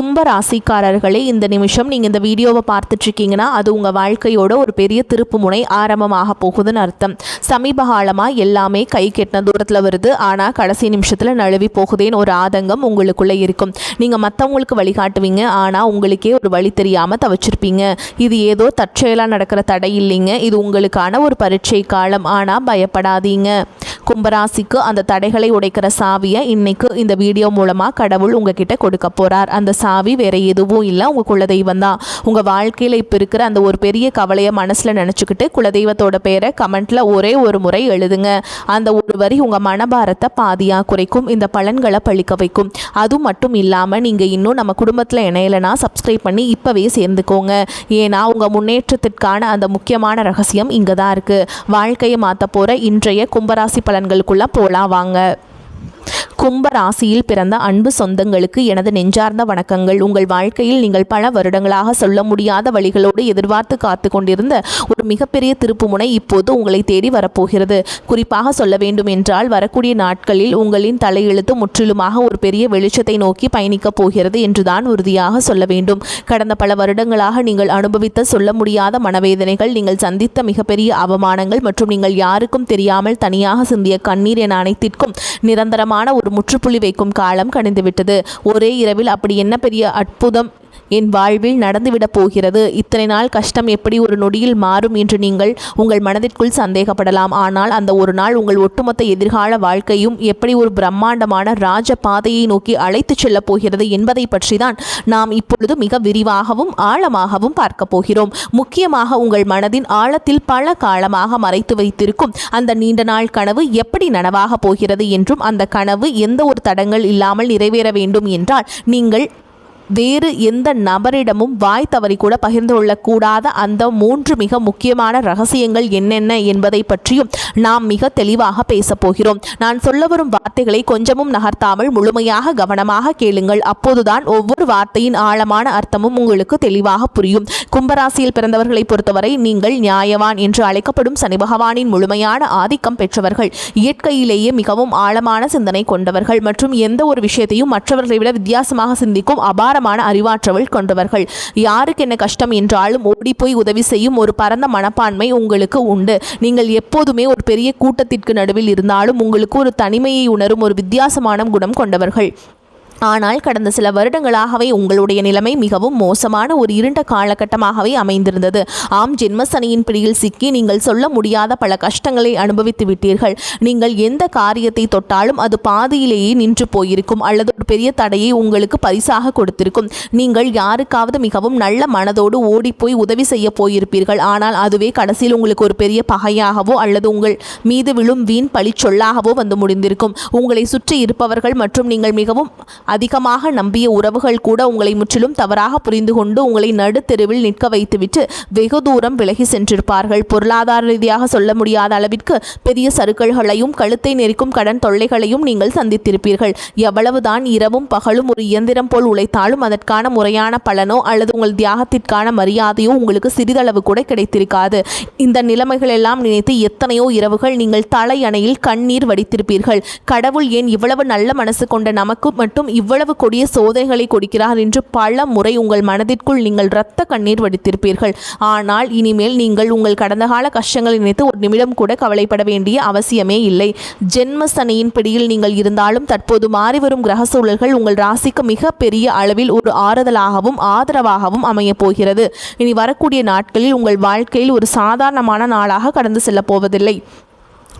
கும்ப ராசிக்காரர்களே, இந்த நிமிஷம் நீங்கள் இந்த வீடியோவை பார்த்துட்ருக்கீங்கன்னா அது உங்கள் வாழ்க்கையோட ஒரு பெரிய திருப்பு முனை ஆரம்பமாக போகுதுன்னு அர்த்தம். சமீப காலமாக எல்லாமே கை கெட்டின தூரத்தில் வருது, ஆனால் கடைசி நிமிஷத்தில் நழுவி போகுதேன்னு ஒரு ஆதங்கம் உங்களுக்குள்ளே இருக்கும். நீங்கள் மற்றவங்களுக்கு வழிகாட்டுவீங்க, ஆனால் உங்களுக்கே ஒரு வழி தெரியாமல் தவிச்சிருப்பீங்க. இது ஏதோ தற்செயலாக நடக்கிற தடை இல்லைங்க, இது உங்களுக்கான ஒரு பரீட்சை காலம். ஆனால் பயப்படாதீங்க. கும்பராசிக்கு அந்த தடைகளை உடைக்கிற சாவியை இன்னைக்கு இந்த வீடியோ மூலமாக கடவுள் உங்ககிட்ட கொடுக்க போகிறார். அந்த சாவி வேற எதுவும் இல்லை, உங்கள் குலதெய்வம் தான். உங்கள் வாழ்க்கையில் இப்போ இருக்கிற அந்த ஒரு பெரிய கவலையை மனசில் நினச்சிக்கிட்டு குலதெய்வத்தோட பேரை கமெண்ட்டில் ஒரே ஒரு முறை எழுதுங்க. அந்த ஒரு வரி உங்கள் மனபாரத்தை பாதியாக குறைக்கும், இந்த பலன்களை பழிக்க வைக்கும். அது மட்டும் இல்லாமல் நீங்கள் இன்னும் நம்ம குடும்பத்தில் இணையலைன்னா சப்ஸ்கிரைப் பண்ணி இப்போவே சேர்ந்துக்கோங்க. ஏன்னா உங்கள் முன்னேற்றத்திற்கான அந்த முக்கியமான ரகசியம் இங்கே தான் இருக்குது. வாழ்க்கையை மாற்ற போகிற இன்றைய கும்பராசி பலன்களுக்குள்ளே போகலாம் வாங்க. கும்ப ராசியில் பிறந்த அன்பு சொந்தங்களுக்கு எனது நெஞ்சார்ந்த வணக்கங்கள். உங்கள் வாழ்க்கையில் நீங்கள் பல வருடங்களாக சொல்ல முடியாத வழிகளோடு எதிர்பார்த்து காத்து கொண்டிருந்த ஒரு மிகப்பெரிய திருப்புமுனை இப்போது உங்களை தேடி வரப்போகிறது. குறிப்பாக சொல்ல வேண்டும் என்றால் வரக்கூடிய நாட்களில் உங்களின் தலையெழுத்து முற்றிலுமாக ஒரு பெரிய வெளிச்சத்தை நோக்கி பயணிக்கப் போகிறது என்றுதான் உறுதியாக சொல்ல வேண்டும். கடந்த பல வருடங்களாக நீங்கள் அனுபவித்த சொல்ல முடியாத மனவேதனைகள், நீங்கள் சந்தித்த மிகப்பெரிய அவமானங்கள் மற்றும் நீங்கள் யாருக்கும் தெரியாமல் தனியாக சிந்திய கண்ணீர் என அனைத்திற்கும் நிரந்தரமான ஒரு முற்றுப்புள்ளி வைக்கும் காலம் கணிந்துவிட்டது. ஒரே இரவில் அப்படி என்ன பெரிய அற்புதம் என் வாழ்வில் நடந்துவிடப் போகிறது? இத்தனை நாள் கஷ்டம் எப்படி ஒரு நொடியில் மாறும் என்று நீங்கள் உங்கள் மனதிற்குள் சந்தேகப்படலாம். ஆனால் அந்த ஒரு நாள் உங்கள் ஒட்டுமொத்த எதிர்கால வாழ்க்கையும் எப்படி ஒரு பிரம்மாண்டமான ராஜ பாதையை நோக்கி அழைத்து செல்லப் போகிறது என்பதை பற்றி தான் நாம் இப்பொழுது மிக விரிவாகவும் ஆழமாகவும் பார்க்க போகிறோம். முக்கியமாக உங்கள் மனதின் ஆழத்தில் பல காலமாக மறைத்து வைத்திருக்கும் அந்த நீண்ட நாள் கனவு எப்படி நனவாக போகிறது என்றும், அந்த கனவு எந்த ஒரு தடங்கள் இல்லாமல் நிறைவேற வேண்டும் என்றால் நீங்கள் வேறு எந்த நபரிடமும் வாய் தவறி கூட பகிர்ந்து கொள்ளக்கூடாத அந்த 3 மிக முக்கியமான ரகசியங்கள் என்னென்ன என்பதை பற்றியும் நாம் மிக தெளிவாக பேசப்போகிறோம். நான் சொல்ல வரும் வார்த்தைகளை கொஞ்சமும் நகர்த்தாமல் முழுமையாக கவனமாக கேளுங்கள். அப்போதுதான் ஒவ்வொரு வார்த்தையின் ஆழமான அர்த்தமும் உங்களுக்கு தெளிவாக புரியும். கும்பராசியில் பிறந்தவர்களை பொறுத்தவரை நீங்கள் நியாயவான் என்று அழைக்கப்படும் சனி பகவானின் முழுமையான ஆதிக்கம் பெற்றவர்கள். இயற்கையிலேயே மிகவும் ஆழமான சிந்தனை கொண்டவர்கள் மற்றும் எந்த ஒரு விஷயத்தையும் மற்றவர்களை விட வித்தியாசமாக சிந்திக்கும் அபார அறிவாற்றல் கொண்டவர்கள். யாருக்கு என்ன கஷ்டம் என்றாலும் ஓடி போய் உதவி செய்யும் ஒரு பரந்த மனப்பான்மை உங்களுக்கு உண்டு. நீங்கள் எப்போதுமே ஒரு பெரிய கூட்டத்திற்கு நடுவில் இருந்தாலும் உங்களுக்கு ஒரு தனிமையை உணரும் ஒரு வித்தியாசமான குணம் கொண்டவர்கள். ஆனால் கடந்த சில வருடங்களாகவே உங்களுடைய நிலைமை மிகவும் மோசமான ஒரு இருண்ட காலகட்டமாகவே அமைந்திருந்தது. ஆம், ஜென்மசனியின் பிடியில் சிக்கி நீங்கள் சொல்ல முடியாத பல கஷ்டங்களை அனுபவித்து விட்டீர்கள். நீங்கள் எந்த காரியத்தை தொட்டாலும் அது பாதியிலேயே நின்று போயிருக்கும் அல்லது ஒரு பெரிய தடையை உங்களுக்கு பரிசாக கொடுத்திருக்கும். நீங்கள் யாருக்காவது மிகவும் நல்ல மனதோடு ஓடி போய் உதவி செய்ய போயிருப்பீர்கள். ஆனால் அதுவே கடைசியில் உங்களுக்கு ஒரு பெரிய பகையாகவோ அல்லது உங்கள் மீது விழும் வீண் பழி சொல்லாகவோ வந்து முடிந்திருக்கும். உங்களை சுற்றி இருப்பவர்கள் மற்றும் நீங்கள் மிகவும் அதிகமாக நம்பிய உறவுகள் கூட உங்களை முற்றிலும் தவறாக புரிந்து கொண்டு உங்களை நடுத்தெருவில் நிற்க வைத்துவிட்டு வெகு தூரம் விலகி சென்றிருப்பார்கள். பொருளாதார ரீதியாக சொல்ல முடியாத அளவிற்கு பெரிய சறுக்கல்களையும் கழுத்தை நெரிக்கும் கடன் தொல்லைகளையும் நீங்கள் சந்தித்திருப்பீர்கள். எவ்வளவுதான் இரவும் பகலும் ஒரு இயந்திரம் போல் உழைத்தாலும் அதற்கான முறையான பலனோ அல்லது உங்கள் தியாகத்திற்கான மரியாதையோ உங்களுக்கு சிறிதளவு கூட கிடைத்திருக்காது. இந்த நிலைமைகள் எல்லாம் நினைத்து எத்தனையோ இரவுகள் நீங்கள் தலையணையில் கண்ணீர் வடித்திருப்பீர்கள். கடவுள் ஏன் இவ்வளவு நல்ல மனசு கொண்ட நமக்கு மட்டும் இவ்வளவு கொடிய சோதனைகளை கொடுக்கிறார் என்று பல முறை உங்கள் மனதிற்குள் நீங்கள் இரத்த கண்ணீர் வடித்திருப்பீர்கள். ஆனால் இனிமேல் நீங்கள் உங்கள் கடந்த கால கஷ்டங்களை நினைத்து ஒரு நிமிடம் கூட கவலைப்பட வேண்டிய அவசியமே இல்லை. ஜென்ம சனியின் பிடியில் நீங்கள் இருந்தாலும் தற்போது மாறிவரும் கிரக சூழல்கள் உங்கள் ராசிக்கு மிக பெரிய அளவில் ஒரு ஆறுதலாகவும் ஆதரவாகவும் அமையப் போகிறது. இனி வரக்கூடிய நாட்களில் உங்கள் வாழ்க்கையில் ஒரு சாதாரணமான நாளாக கடந்து செல்ல போவதில்லை.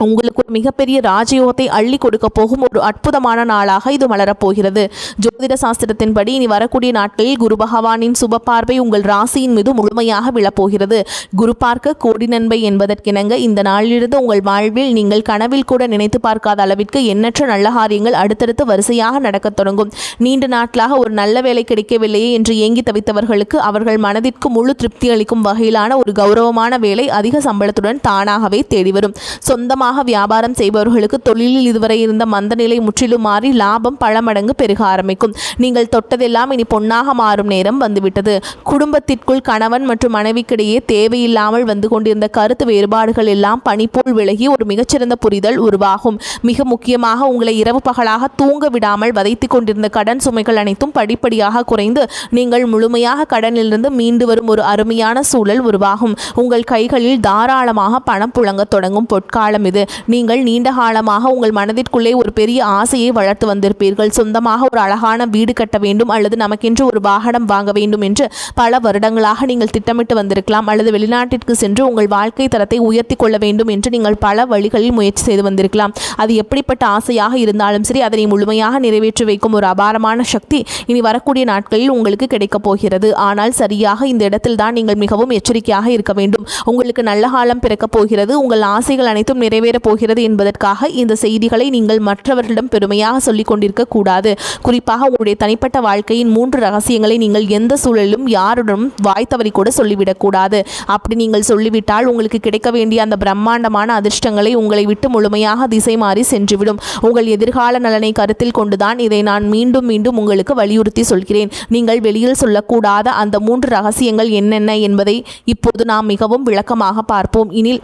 உங்களுக்கு ஒரு மிகப்பெரிய ராஜயோகத்தை அள்ளி கொடுக்க போகும் ஒரு அற்புதமான நாளாக இது மலரப்போகிறது. ஜோதிட சாஸ்திரத்தின்படி இனி வரக்கூடிய நாட்களில் குரு பகவானின் சுப பார்வை உங்கள் ராசியின் மீது முழுமையாக விழப்போகிறது. குரு பார்க்க கோடி நன்மை என்பதற்கிணங்க இந்த நாளிலிருந்து உங்கள் வாழ்வில் நீங்கள் கனவில் கூட நினைத்து பார்க்காத அளவிற்கு எண்ணற்ற நல்ல காரியங்கள் அடுத்தடுத்து வரிசையாக நடக்கத் தொடங்கும். நீண்ட நாட்களாக ஒரு நல்ல வேலை கிடைக்கவில்லையே என்று ஏங்கி தவித்தவர்களுக்கு அவர்கள் மனதிற்கு முழு திருப்தி அளிக்கும் வகையிலான ஒரு கௌரவமான வேலை அதிக சம்பளத்துடன் தானாகவே தேடி வரும். சொந்தமாக சொந்தமாக வியாபாரம் செய்பவர்களுக்கு தொழிலில் இதுவரை இருந்த மந்த நிலை முற்றிலும் மாறி லாபம் பல மடங்கு பெருக ஆரம்பிக்கும். நீங்கள் தொட்டதெல்லாம் இனி பொன்னாக மாறும் நேரம் வந்துவிட்டது. குடும்பத்திற்குள் கணவன் மற்றும் மனைவிக்கிடையே தேவையில்லாமல் வந்து கொண்டிருந்த கருத்து வேறுபாடுகள் எல்லாம் பனிப்போல் விலகி ஒரு மிகச்சிறந்த புரிதல் உருவாகும். மிக முக்கியமாக உங்களை இரவு பகலாக தூங்க விடாமல் வதைத்து கொண்டிருந்த கடன் சுமைகள் அனைத்தும் படிப்படியாக குறைந்து நீங்கள் முழுமையாக கடனிலிருந்து மீண்டு வரும் ஒரு அருமையான சூழல் உருவாகும். உங்கள் கைகளில் தாராளமாக பணம் புழங்க தொடங்கும் பொற்காலம் இது. நீங்கள் நீண்ட காலமாக உங்கள் மனதிற்குள்ளே ஒரு பெரிய ஆசையை வளர்த்து வந்திருப்பீர்கள். சொந்தமாக ஒரு அழகான வீடு கட்ட வேண்டும் அல்லது நமக்கென்று ஒரு வாகனம் வாங்க வேண்டும் என்று பல வருடங்களாக நீங்கள் திட்டமிட்டு வந்திருக்கலாம். அல்லது வெளிநாட்டிற்கு சென்று உங்கள் வாழ்க்கை தரத்தை உயர்த்தி கொள்ள வேண்டும் என்று நீங்கள் பல வழிகளில் முயற்சி செய்து வந்திருக்கலாம். அது எப்படிப்பட்ட ஆசையாக இருந்தாலும் சரி, அதனை முழுமையாக நிறைவேற்றி வைக்கும் ஒரு அபாரமான சக்தி இனி வரக்கூடிய நாட்களில் உங்களுக்கு கிடைக்கப் போகிறது. ஆனால் சரியாக இந்த இடத்தில் தான் நீங்கள் மிகவும் எச்சரிக்கையாக இருக்க வேண்டும். உங்களுக்கு நல்ல காலம் பிறக்கப் போகிறது. உங்கள் ஆசைகள் அனைத்தும் நிறைவேறப் போகிறது என்பதற்காக இந்த செய்திகளை நீங்கள் மற்றவர்களிடம் பெருமையாக சொல்லிக் கொண்டிருக்க கூடாது. குறிப்பாக உங்களுடைய தனிப்பட்ட வாழ்க்கையின் 3 ரகசியங்களை நீங்கள் எந்த சூழலிலும் யாருடனும் வாய் தவறி கூட சொல்லிவிடக்கூடாது. அப்படி நீங்கள் சொல்லிவிட்டால் உங்களுக்கு கிடைக்க வேண்டிய அந்த பிரம்மாண்டமான அதிர்ஷ்டங்களை உங்களை விட்டு முழுமையாக திசை மாறி சென்றுவிடும். உங்கள் எதிர்கால நலனை கருத்தில் கொண்டுதான் இதை நான் மீண்டும் மீண்டும் உங்களுக்கு வலியுறுத்தி சொல்கிறேன். நீங்கள் வெளியில் சொல்லக்கூடாத அந்த 3 ரகசியங்கள் என்னென்ன என்பதை இப்போது நாம் மிகவும் விளக்கமாக பார்ப்போம். இனில்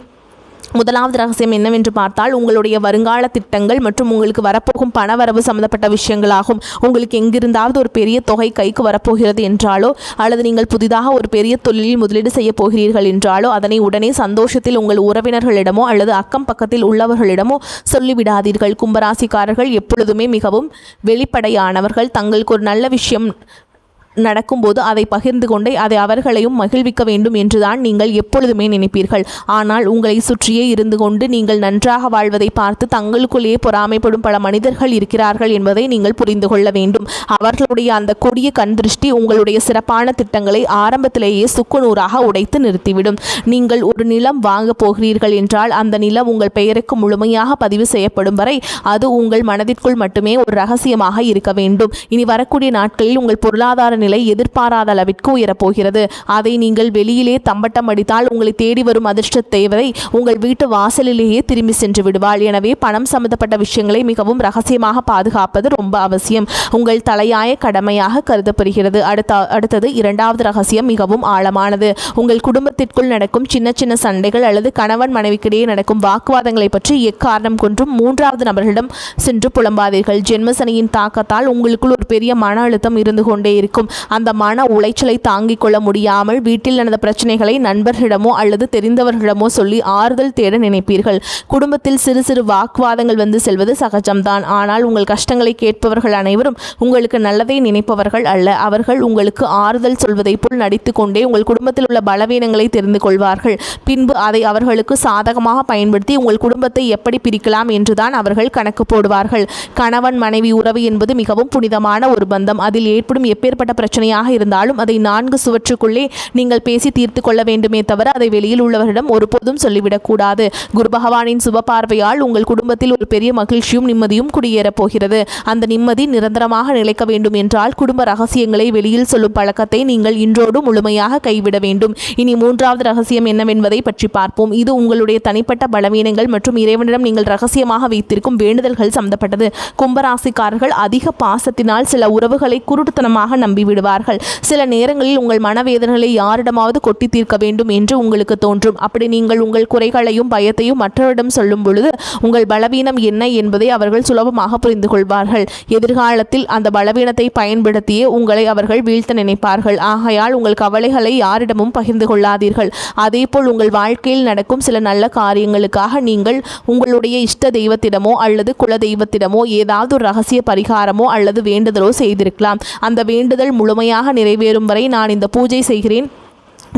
முதலாவது ரகசியம் என்னவென்று பார்த்தால், உங்களுடைய வருங்கால திட்டங்கள் மற்றும் உங்களுக்கு வரப்போகும் பணவரவு சம்பந்தப்பட்ட விஷயங்களாகும். உங்களுக்கு எங்கிருந்தாவது ஒரு பெரிய தொகை கைக்கு வரப்போகிறது என்றாலோ அல்லது நீங்கள் புதிதாக ஒரு பெரிய தொழிலில் முதலீடு செய்ய போகிறீர்கள் என்றாலோ அதனை உடனே சந்தோஷத்தில் உங்கள் உறவினர்களிடமோ அல்லது அக்கம் பக்கத்தில் உள்ளவர்களிடமோ சொல்லிவிடாதீர்கள். கும்பராசிக்காரர்கள் எப்பொழுதுமே மிகவும் வெளிப்படையானவர்கள். தங்களுக்கு ஒரு நல்ல விஷயம் நடக்கும்போது அதை பகிர்ந்து கொண்டே அதை அவர்களையும் மகிழ்விக்க வேண்டும் என்றுதான் நீங்கள் எப்பொழுதுமே நினைப்பீர்கள். ஆனால் உங்களை சுற்றியே இருந்து கொண்டு நீங்கள் நன்றாக வாழ்வதை பார்த்து தங்களுக்குள்ளேயே பொறாமைப்படும் பல மனிதர்கள் இருக்கிறார்கள் என்பதை நீங்கள் புரிந்து கொள்ள வேண்டும். அவர்களுடைய அந்த கொடிய கண் திருஷ்டி உங்களுடைய சிறப்பான திட்டங்களை ஆரம்பத்திலேயே சுக்குநூறாக உடைத்து நிறுத்திவிடும். நீங்கள் ஒரு நிலம் வாங்க போகிறீர்கள் என்றால் அந்த நிலம் உங்கள் பெயருக்கு முழுமையாக பதிவு செய்யப்படும் வரை அது உங்கள் மனதிற்குள் மட்டுமே ஒரு ரகசியமாக இருக்க வேண்டும். இனி வரக்கூடிய நாட்களில் உங்கள் பொருளாதார நிலை எதிர்பாராத அளவிற்கு உயரப்போகிறது. அதை நீங்கள் வெளியிலே தம்பட்டம் அடித்தால் உங்களை தேடி வரும் அதிர்ஷ்ட தேவதை உங்கள் வீட்டு வாசலிலேயே திரும்பி சென்று விடுவாள். எனவே பணம் சம்பந்தப்பட்ட விஷயங்களை மிகவும் ரகசியமாக பாதுகாப்பது ரொம்ப அவசியம். உங்கள் தலையாய கடமையாக கருதப்படுகிறது. அடுத்தது இரண்டாவது ரகசியம் மிகவும் ஆழமானது. உங்கள் குடும்பத்திற்குள் நடக்கும் சின்ன சின்ன சண்டைகள் அல்லது கணவன் மனைவிக்கிடையே நடக்கும் வாக்குவாதங்களை பற்றி எக்காரணம் கொண்டும் 3வது நபர்களிடம் சென்று புலம்பாதீர்கள். ஜென்மசனியின் தாக்கத்தால் உங்களுக்குள் ஒரு பெரிய மன அழுத்தம் இருந்து கொண்டே இருக்கும். அந்த மன உளைச்சலை தாங்கிக் கொள்ள முடியாமல் வீட்டில் நடந்த பிரச்சனைகளை நண்பர்களிடமோ அல்லது தெரிந்தவர்களிடமோ சொல்லி ஆறுதல் தேட நினைப்பீர்கள். குடும்பத்தில் சிறு சிறு வாக்குவாதங்கள் வந்து செல்வது சகஜம்தான். ஆனால் உங்கள் கஷ்டங்களை கேட்பவர்கள் அனைவரும் உங்களுக்கு நல்லதை நினைப்பவர்கள் அல்ல. அவர்கள் உங்களுக்கு ஆறுதல் சொல்வதை போல் நடித்து கொண்டே உங்கள் குடும்பத்தில் உள்ள பலவீனங்களை தெரிந்து கொள்வார்கள். பின்பு அதை அவர்களுக்கு சாதகமாக பயன்படுத்தி உங்கள் குடும்பத்தை எப்படி பிரிக்கலாம் என்றுதான் அவர்கள் கணக்கு போடுவார்கள். கணவன் மனைவி உறவு என்பது மிகவும் புனிதமான ஒரு பந்தம். அதில் ஏற்படும் எப்பேற்பட்ட பிரச்சனையாக இருந்தாலும் அதை 4 சுவற்றுக்குள்ளே நீங்கள் பேசி தீர்த்து கொள்ள வேண்டுமே தவிர அதை வெளியில் உள்ளவரிடம் ஒருபோதும் சொல்லிவிடக்கூடாது. குரு பகவானின் சுப பார்வையால் உங்கள் குடும்பத்தில் ஒரு பெரிய மகிழ்ச்சியும் நிம்மதியும் குடியேறப் போகிறது. அந்த நிம்மதி நிரந்தரமாக நிலைக்க வேண்டும் என்றால் குடும்ப ரகசியங்களை வெளியில் சொல்லும் பழக்கத்தை நீங்கள் இன்றோடு முழுமையாக கைவிட வேண்டும். இனி 3வது ரகசியம் என்னவென்பதை பற்றி பார்ப்போம். இது உங்களுடைய தனிப்பட்ட பலவீனங்கள் மற்றும் இறைவனிடம் நீங்கள் ரகசியமாக வைத்திருக்கும் வேண்டுதல்கள் சம்பந்தப்பட்டது. கும்பராசிக்காரர்கள் அதிக பாசத்தினால் சில உறவுகளை குருட்டுத்தனமாக நம்பிவிடுவார்கள். சில நேரங்களில் உங்கள் மனவேதனைகளை யாரிடமாவது கொட்டி தீர்க்க வேண்டும் என்று உங்களுக்கு தோன்றும். அப்படி நீங்கள் உங்கள் குறைகளையும் பயத்தையும் மற்றவரிடம் சொல்லும் பொழுது உங்கள் பலவீனம் என்ன என்பதை அவர்கள் சுலபமாக புரிந்து கொள்வார்கள். எதிர்காலத்தில் அந்த பலவீனத்தை பயன்படுத்தியே உங்களை அவர்கள் வீழ்த்த நினைப்பார்கள். ஆகையால் உங்கள் கவலைகளை யாரிடமும் பகிர்ந்து கொள்ளாதீர்கள். அதேபோல் உங்கள் வாழ்க்கையில் நடக்கும் சில நல்ல காரியங்களுக்காக நீங்கள் உங்களுடைய இஷ்ட தெய்வத்திடமோ அல்லது குல தெய்வத்திடமோ ஏதாவது ஒரு ரகசிய பரிகாரமோ அல்லது வேண்டுதலோ செய்திருக்கலாம். அந்த வேண்டுதல் முழுமையாக நிறைவேறும் வரை நான் இந்த பூஜை செய்கிறேன்,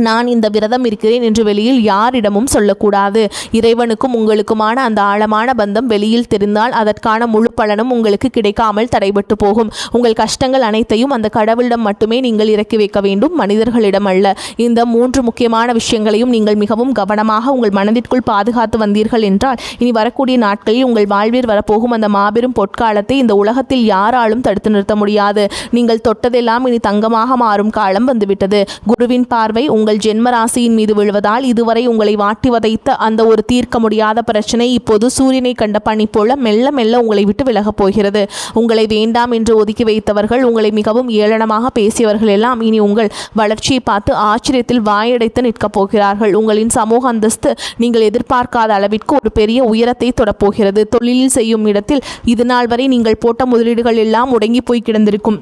நான் இந்த விரதம் இருக்கிறேன் என்று வெளியில் யாரிடமும் சொல்லக்கூடாது. இறைவனுக்கும் உங்களுக்குமான அந்த ஆழமான பந்தம் வெளியில் தெரிந்தால் அதற்கான முழு பலனும் உங்களுக்கு கிடைக்காமல் தடைபட்டு போகும். உங்கள் கஷ்டங்கள் அனைத்தையும் அந்த கடவுளிடம் மட்டுமே நீங்கள் இறக்கி வைக்க வேண்டும், மனிதர்களிடம் அல்ல. இந்த 3 முக்கியமான விஷயங்களையும் நீங்கள் மிகவும் கவனமாக உங்கள் மனதிற்குள் பாதுகாத்து வந்தீர்கள் என்றால் இனி வரக்கூடிய நாட்களில் உங்கள் வாழ்வில் வரப்போகும் அந்த மாபெரும் பொற்காலத்தை இந்த உலகத்தில் யாராலும் தடுத்து நிறுத்த முடியாது. நீங்கள் தொட்டதெல்லாம் இனி தங்கமாக மாறும் காலம் வந்துவிட்டது. குருவின் பார்வை உங்கள் உங்கள் ஜென்ம ராசியின் மீது விழுவதால் இதுவரை உங்களை வாட்டி வதைத்த அந்த ஒரு தீர்க்க முடியாத பிரச்சனை இப்போது சூரியனை கண்ட பனி போல மெல்ல மெல்ல உங்களை விட்டு விலகப் போகிறது. உங்களை வேண்டாம் என்று ஒதுக்கி வைத்தவர்கள், உங்களை மிகவும் ஏளனமாக பேசியவர்கள் எல்லாம் இனி உங்கள் வளர்ச்சியை பார்த்து ஆச்சரியத்தில் வாயடைத்து நிற்கப் போகிறார்கள். உங்களின் சமூக அந்தஸ்து நீங்கள் எதிர்பார்க்காத அளவிற்கு ஒரு பெரிய உயரத்தை தொடப்போகிறது. தொழிலில் செய்யும் இடத்தில் இதுநாள் வரை நீங்கள் போட்ட முதலீடுகள் எல்லாம் முடங்கி போய் கிடந்திருக்கும்.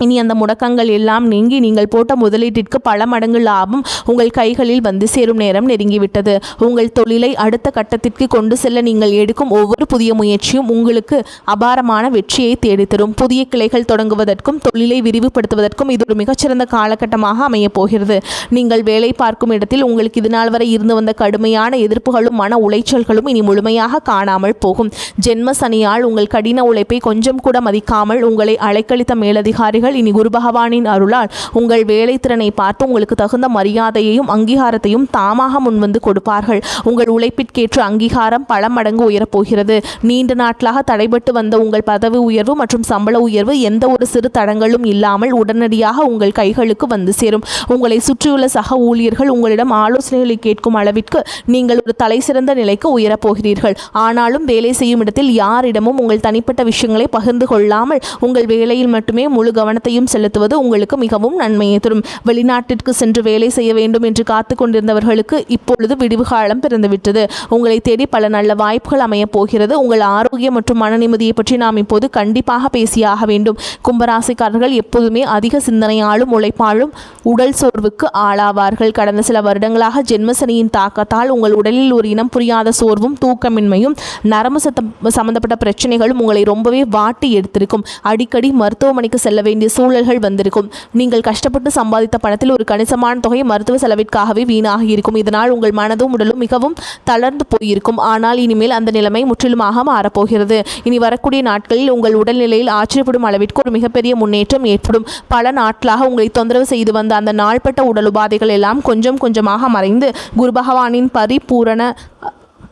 இனி அந்த முடக்கங்கள் எல்லாம் நீங்கி நீங்கள் போட்ட முதலீட்டிற்கு பல மடங்கு லாபம் உங்கள் கைகளில் வந்து சேரும் நேரம் நெருங்கிவிட்டது. உங்கள் தொழிலை அடுத்த கட்டத்திற்கு கொண்டு செல்ல நீங்கள் எடுக்கும் ஒவ்வொரு புதிய முயற்சியும் உங்களுக்கு அபாரமான வெற்றியை தேடித்தரும். புதிய கிளைகள் தொடங்குவதற்கும் தொழிலை விரிவுபடுத்துவதற்கும் இது ஒரு மிகச்சிறந்த காலகட்டமாக அமையப் போகிறது. நீங்கள் வேலை பார்க்கும் இடத்தில் உங்களுக்கு இதுநாள் வரை இருந்து வந்த கடுமையான எதிர்ப்புகளும் மன உளைச்சல்களும் இனி முழுமையாக காணாமல் போகும். ஜென்ம சனியால் உங்கள் கடின உழைப்பை கொஞ்சம் கூட மதிக்காமல் உங்களை அலைக்கழித்த மேலதிகாரிகள் இனி குரு பகவானின் அருளால் உங்கள் வேலை திறனை பார்த்து உங்களுக்கு தகுந்த மரியாதையையும் அங்கீகாரத்தையும் தாமாக முன்வந்து கொடுப்பார்கள். உங்கள் உழைப்பிற்கேற்ற அங்கீகாரம் பல மடங்கு உயரப்போகிறது. நீண்ட நாட்களாக தடைபட்டு வந்த உங்கள் பதவி உயர்வு மற்றும் சம்பள உயர்வு எந்த ஒரு சிறு தடங்களும் இல்லாமல் உடனடியாக உங்கள் கைகளுக்கு வந்து சேரும். உங்களை சுற்றியுள்ள சக ஊழியர்கள் உங்களிடம் ஆலோசனைகளை கேட்கும் அளவிற்கு நீங்கள் ஒரு தலை சிறந்த நிலைக்கு உயரப்போகிறீர்கள். ஆனாலும் வேலை செய்யும் இடத்தில் யாரிடமும் உங்கள் தனிப்பட்ட விஷயங்களை பகிர்ந்து கொள்ளாமல் உங்கள் வேலையில் மட்டுமே முழு கவனத்தையும் செலுத்துவது உங்களுக்கு மிகவும் நன்மையை தரும். வெளிநாட்டிற்கு சென்று வேலை செய்ய வேண்டும் என்று காத்து கொண்டிருந்தவர்களுக்கு இப்பொழுது விடிவு காலம் பிறந்துவிட்டது. உங்களை தேடி பல நல்ல வாய்ப்புகள் அமையப் போகிறது. உங்கள் ஆரோக்கியம் மற்றும் மன நிம்மதியை பற்றி நாம் இப்போது கண்டிப்பாக பேசியாக வேண்டும். கும்பராசிக்காரர்கள் எப்போதுமே அதிக சிந்தனையாலும் உழைப்பாலும் உடல் சோர்வுக்கு ஆளாவார்கள். கடந்த சில வருடங்களாக ஜென்மசனியின் தாக்கத்தால் உங்கள் உடலில் ஒரு இனம் புரியாத சோர்வும் தூக்கமின்மையும் நரம்பு சம்பந்தப்பட்ட பிரச்சனைகளும் உங்களை ரொம்பவே வாட்டி எடுத்திருக்கும். அடிக்கடி மருத்துவமனைக்கு செல்ல வேண்டிய சூழல்கள் வந்திருக்கும். நீங்கள் கஷ்டப்பட்டு சம்பாதித்த பணத்தில் ஒரு கணிசமான தொகை மருத்துவ செலவிற்காகவே வீணாகி இருக்கும். இதனால் உங்கள் மனதும் உடலும் மிகவும் தளர்ந்து போயிருக்கும். ஆனால் இனிமேல் அந்த நிலைமை முற்றிலுமாக மாறப்போகிறது. இனி வரக்கூடிய நாட்களில் உங்கள் உடல்நிலையில் ஆச்சரியப்படும் அளவிற்கு ஒரு மிகப்பெரிய முன்னேற்றம் ஏற்படும். பல நாட்களாக உங்களை தொந்தரவு செய்து வந்த அந்த நாள்பட்ட உடல் உபாதைகள் எல்லாம் கொஞ்சம் கொஞ்சமாக மறைந்து குரு பகவானின் பரிபூரண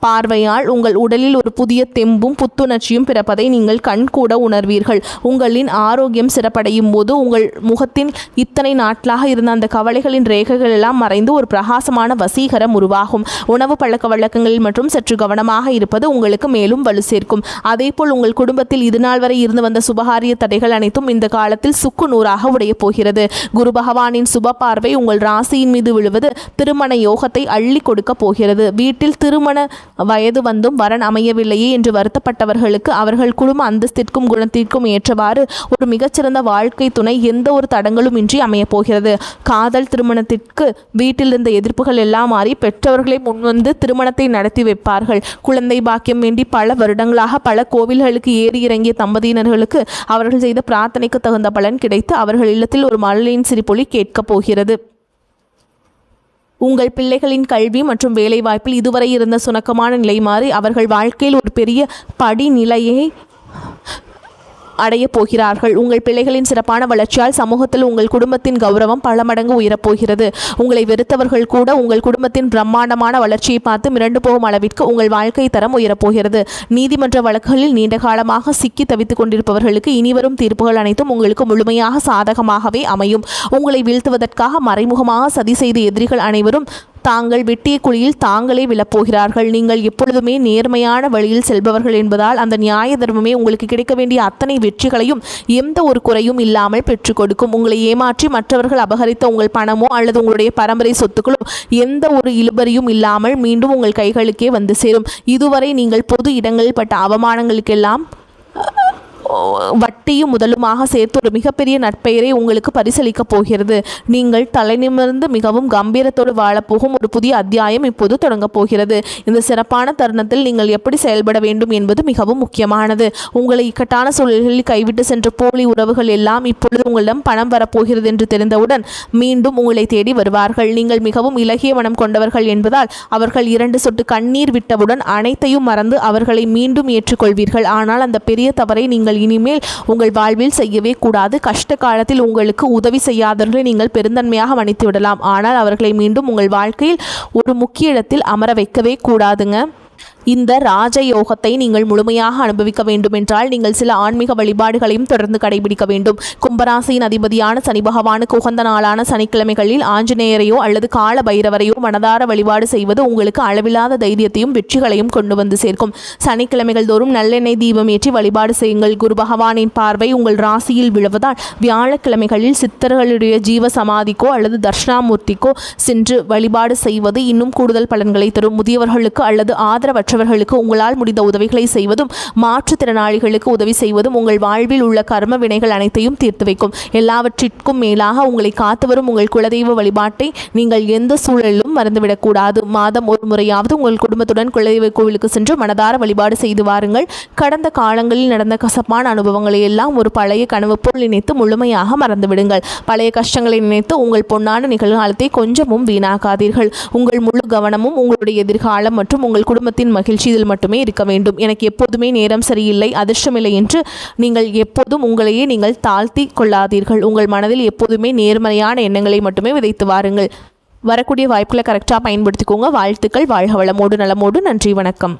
பார்வையால் உங்கள் உடலில் ஒரு புதிய தெம்பும் புத்துணர்ச்சியும் பிறப்பதை நீங்கள் கண்கூட உணர்வீர்கள். உங்களின் ஆரோக்கியம் சிறப்படையும் போது உங்கள் முகத்தின் இத்தனை நாட்களாக இருந்த அந்த கவலைகளின் ரேகைகள் எல்லாம் மறைந்து ஒரு பிரகாசமான வசீகரம் உருவாகும். உணவு பழக்க வழக்கங்களில் மற்றும் சற்று கவனமாக இருப்பது உங்களுக்கு மேலும் வலு சேர்க்கும். அதேபோல் உங்கள் குடும்பத்தில் இதுநாள் வரை இருந்து வந்த சுபகாரிய தடைகள் அனைத்தும் இந்த காலத்தில் சுக்கு நூறாக உடைய போகிறது. குரு பகவானின் சுப பார்வை உங்கள் ராசியின் மீது விழுவது திருமண யோகத்தை அள்ளி கொடுக்க போகிறது. வீட்டில் திருமண வயது வந்தும் வரன் அமையவில்லையே என்று வருத்தப்பட்டவர்களுக்கு அவர்கள் குடும்ப அந்தஸ்திற்கும் குணத்திற்கும் ஏற்றவாறு ஒரு மிகச்சிறந்த வாழ்க்கை துணை எந்த ஒரு தடங்களும் இன்றி அமையப் போகிறது. காதல் திருமணத்திற்கு வீட்டில் இருந்த எதிர்ப்புகள் எல்லாம் மாறி பெற்றவர்களை முன்வந்து திருமணத்தை நடத்தி வைப்பார்கள். குழந்தை பாக்கியம் வேண்டி பல வருடங்களாக பல கோவில்களுக்கு ஏறி இறங்கிய தம்பதியினர்களுக்கு அவர்கள் செய்த பிரார்த்தனைக்கு தகுந்த பலன் கிடைத்து அவர்கள் இல்லத்தில் ஒரு மழலையின் சிரிப்பொலி கேட்கப் போகிறது. உங்கள் பிள்ளைகளின் கல்வி மற்றும் வேலைவாய்ப்பில் இதுவரை இருந்த சுணக்கமான நிலை மாறி அவர்கள் வாழ்க்கையில் ஒரு பெரிய படிநிலையை அடையப் போகிறார்கள். உங்கள் பிள்ளைகளின் சிறப்பான வளர்ச்சியால் சமூகத்தில் உங்கள் குடும்பத்தின் கௌரவம் பல மடங்கு உயரப்போகிறது. உங்களை வெறுத்தவர்கள் கூட உங்கள் குடும்பத்தின் பிரம்மாண்டமான வளர்ச்சியை பார்த்து மிரண்டு போகும் அளவிற்கு உங்கள் வாழ்க்கை தரம் உயரப்போகிறது. நீதிமன்ற வழக்குகளில் நீண்ட காலமாக சிக்கி தவித்துக் கொண்டிருப்பவர்களுக்கு இனிவரும் தீர்ப்புகள் அனைத்தும் உங்களுக்கு முழுமையாக சாதகமாகவே அமையும். உங்களை வீழ்த்துவதற்காக மறைமுகமாக சதி செய்த எதிரிகள் அனைவரும் தாங்கள் வெட்டிய குழியில் தாங்களே விழப்போகிறார்கள். நீங்கள் எப்பொழுதுமே நேர்மையான வழியில் செல்பவர்கள் என்பதால் அந்த நியாய தர்மமே உங்களுக்கு கிடைக்க வேண்டிய அத்தனை வெற்றிகளையும் எந்த ஒரு குறையும் இல்லாமல் பெற்றுக் கொடுக்கும். உங்களை ஏமாற்றி மற்றவர்கள் அபகரித்த உங்கள் பணமோ அல்லது உங்களுடைய பரம்பரை சொத்துக்களோ எந்த ஒரு இழுபறியும் இல்லாமல் மீண்டும் உங்கள் கைகளுக்கே வந்து சேரும். இதுவரை நீங்கள் பொது இடங்களில் பட்ட அவமானங்களுக்கெல்லாம் வட்டியும் முதலுமாக சேர்த்து ஒரு மிகப்பெரிய நற்பெயரை உங்களுக்கு பரிசளிக்கப் போகிறது. நீங்கள் தலைநிமிர்ந்து மிகவும் கம்பீரத்தோடு வாழப்போகும் ஒரு புதிய அத்தியாயம் இப்போது தொடங்கப் போகிறது. இந்த சிறப்பான தருணத்தில் நீங்கள் எப்படி செயல்பட வேண்டும் என்பது மிகவும் முக்கியமானது. உங்களை இக்கட்டான சூழல்களில் கைவிட்டு சென்ற போலி உறவுகள் எல்லாம் இப்பொழுது உங்களிடம் பணம் வரப்போகிறது என்று தெரிந்தவுடன் மீண்டும் உங்களை தேடி வருவார்கள். நீங்கள் மிகவும் இலகிய மனம் கொண்டவர்கள் என்பதால் அவர்கள் 2 சொட்டு கண்ணீர் விட்டவுடன் அனைத்தையும் மறந்து அவர்களை மீண்டும் ஏற்றுக்கொள்வீர்கள். ஆனால் அந்த பெரிய தவறை நீங்கள் இனிமேல் உங்கள் வாழ்வில் செய்யவே கூடாது. கஷ்ட காலத்தில் உங்களுக்கு உதவி செய்யாதவர்களை நீங்கள் பெருந்தன்மையாக மன்னித்து விடலாம். ஆனால் அவர்களை மீண்டும் உங்கள் வாழ்க்கையில் ஒரு முக்கிய இடத்தில் அமர வைக்கவே கூடாதுங்க. இந்த ராஜயோகத்தை நீங்கள் முழுமையாக அனுபவிக்க வேண்டும் என்றால் நீங்கள் சில ஆன்மீக வழிபாடுகளையும் தொடர்ந்து கடைபிடிக்க வேண்டும். கும்பராசியின் அதிபதியான சனி பகவானுக்கு உகந்த நாளான சனிக்கிழமைகளில் ஆஞ்சநேயரையோ அல்லது கால பைரவரையோ மனதார வழிபாடு செய்வது உங்களுக்கு அளவில்லாத தைரியத்தையும் வெற்றிகளையும் கொண்டு வந்து சேர்க்கும். சனிக்கிழமைகள் தோறும் நல்லெண்ணெய் தீபம் ஏற்றி வழிபாடு செய்யுங்கள். குரு பகவானின் பார்வை உங்கள் ராசியில் விழுவதால் வியாழக்கிழமைகளில் சித்தர்களுடைய ஜீவ சமாதிக்கோ அல்லது தர்ஷனாமூர்த்திக்கோ சென்று வழிபாடு செய்வது இன்னும் கூடுதல் பலன்களை தரும். முதியவர்களுக்கு அல்லது ஆதரவற்றவர்களுக்கு உங்களால் முடிந்த உதவிகளை செய்வதும் மாற்றுத்திறனாளிகளுக்கு உதவி செய்வதும் உங்கள் வாழ்வில் உள்ள கர்ம வினைகள் அனைத்தையும் தீர்த்து வைக்கும். எல்லாவற்றிற்கும் மேலாக உங்களை காத்து வரும் உங்கள் குலதெய்வ வழிபாட்டை நீங்கள் எந்த சூழலிலும் மறந்துவிடக்கூடாது. மாதம் ஒரு முறையாவது உங்கள் குடும்பத்துடன் குலதெய்வ கோவிலுக்கு சென்று மனதார வழிபாடு செய்து வாருங்கள். கடந்த காலங்களில் நடந்த கசப்பான அனுபவங்களை எல்லாம் ஒரு பழைய கனவு போல் நினைத்து முழுமையாக மறந்துவிடுங்கள். பழைய கஷ்டங்களை நினைத்து உங்கள் பொன்னான நிகழ்காலத்தை கொஞ்சமும் வீணாக்காதீர்கள். உங்கள் முழு கவனமும் உங்களுடைய எதிர்காலம் மற்றும் உங்கள் குடும்பத்தின் மகிழ்ச்சி இதில் மட்டுமே இருக்க வேண்டும். எனக்கு எப்போதுமே நேரம் சரியில்லை, அதிர்ஷ்டமில்லை என்று நீங்கள் எப்போதும் உங்களையே நீங்கள் தாழ்த்தி கொள்ளாதீர்கள். உங்கள் மனதில் எப்போதுமே நேர்மறையான எண்ணங்களை மட்டுமே விதைத்து வாருங்கள். வரக்கூடிய வாய்ப்புகளை கரெக்டாக பயன்படுத்திக்கோங்க. வாழ்த்துக்கள். வாழ்க வளமோடு நலமோடு. நன்றி, வணக்கம்.